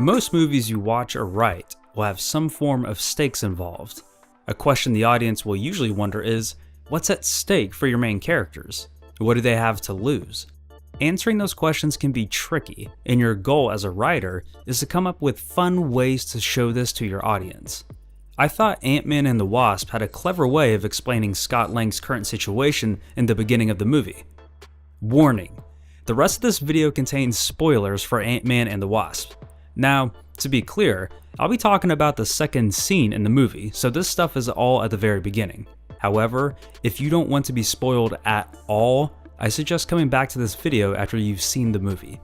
Most movies you watch or write will have some form of stakes involved. A question the audience will usually wonder is, what's at stake for your main characters? What do they have to lose? Answering those questions can be tricky, and your goal as a writer is to come up with fun ways to show this to your audience. I thought Ant-Man and the Wasp had a clever way of explaining Scott Lang's current situation in the beginning of the movie. Warning: the rest of this video contains spoilers for Ant-Man and the Wasp. Now, to be clear, I'll be talking about the second scene in the movie, so this stuff is all at the very beginning. However, if you don't want to be spoiled at all, I suggest coming back to this video after you've seen the movie.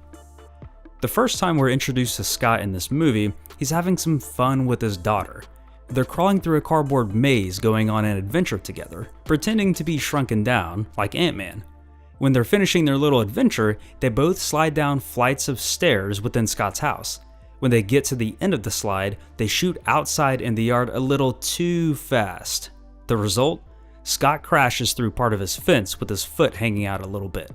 The first time we're introduced to Scott in this movie, he's having some fun with his daughter. They're crawling through a cardboard maze going on an adventure together, pretending to be shrunken down like Ant-Man. When they're finishing their little adventure, they both slide down flights of stairs within Scott's house. When they get to the end of the slide, they shoot outside in the yard a little too fast. The result? Scott crashes through part of his fence with his foot hanging out a little bit.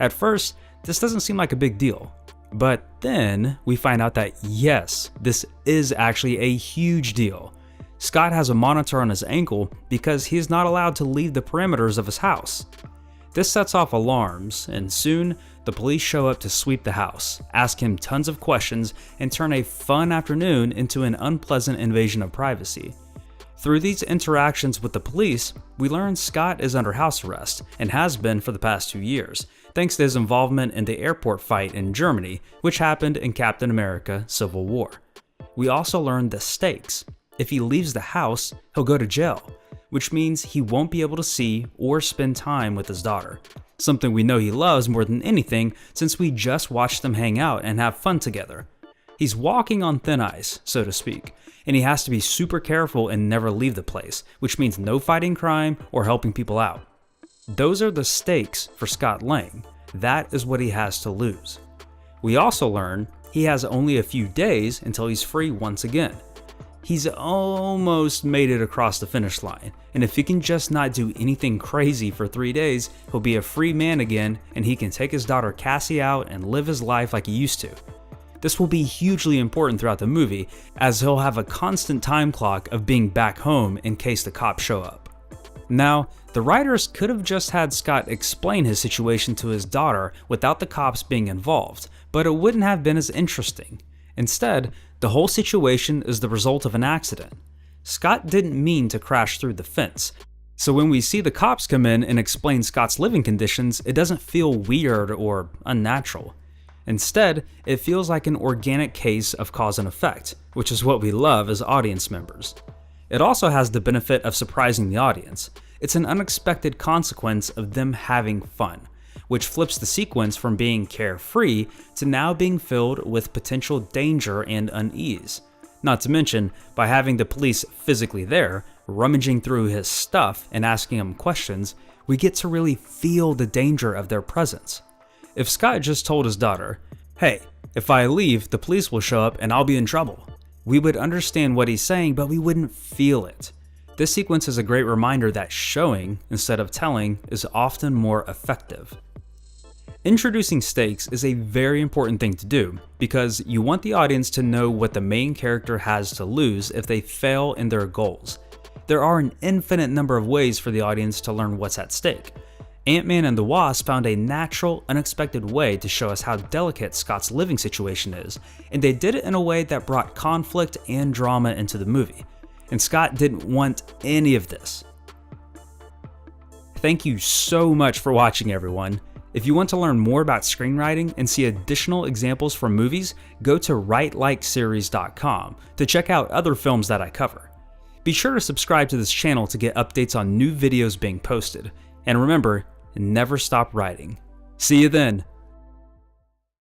At first, this doesn't seem like a big deal. But then we find out that yes, this is actually a huge deal. Scott has a monitor on his ankle because he is not allowed to leave the perimeters of his house. This sets off alarms, and soon the police show up to sweep the house, ask him tons of questions, and turn a fun afternoon into an unpleasant invasion of privacy. Through these interactions with the police, we learn Scott is under house arrest, and has been for the past 2 years, thanks to his involvement in the airport fight in Germany, which happened in Captain America: Civil War. We also learn the stakes. If he leaves the house, he'll go to jail, which means he won't be able to see or spend time with his daughter. Something we know he loves more than anything since we just watched them hang out and have fun together. He's walking on thin ice, so to speak, and he has to be super careful and never leave the place, which means no fighting crime or helping people out. Those are the stakes for Scott Lang. That is what he has to lose. We also learn he has only a few days until he's free once again. He's almost made it across the finish line, and if he can just not do anything crazy for 3 days, he'll be a free man again, and he can take his daughter Cassie out and live his life like he used to. This will be hugely important throughout the movie, as he'll have a constant time clock of being back home in case the cops show up. Now, the writers could have just had Scott explain his situation to his daughter without the cops being involved, but it wouldn't have been as interesting. Instead, the whole situation is the result of an accident. Scott didn't mean to crash through the fence, so when we see the cops come in and explain Scott's living conditions, it doesn't feel weird or unnatural. Instead, it feels like an organic case of cause and effect, which is what we love as audience members. It also has the benefit of surprising the audience. It's an unexpected consequence of them having fun, which flips the sequence from being carefree to now being filled with potential danger and unease. Not to mention, by having the police physically there, rummaging through his stuff and asking him questions, we get to really feel the danger of their presence. If Scott just told his daughter, "Hey, if I leave, the police will show up and I'll be in trouble," we would understand what he's saying, but we wouldn't feel it. This sequence is a great reminder that showing, instead of telling, is often more effective. Introducing stakes is a very important thing to do because you want the audience to know what the main character has to lose if they fail in their goals. There are an infinite number of ways for the audience to learn what's at stake. Ant-Man and the Wasp found a natural, unexpected way to show us how delicate Scott's living situation is, and they did it in a way that brought conflict and drama into the movie. And Scott didn't want any of this. Thank you so much for watching, everyone. If you want to learn more about screenwriting and see additional examples from movies, go to writelikeseries.com to check out other films that I cover. Be sure to subscribe to this channel to get updates on new videos being posted. And remember, never stop writing. See you then.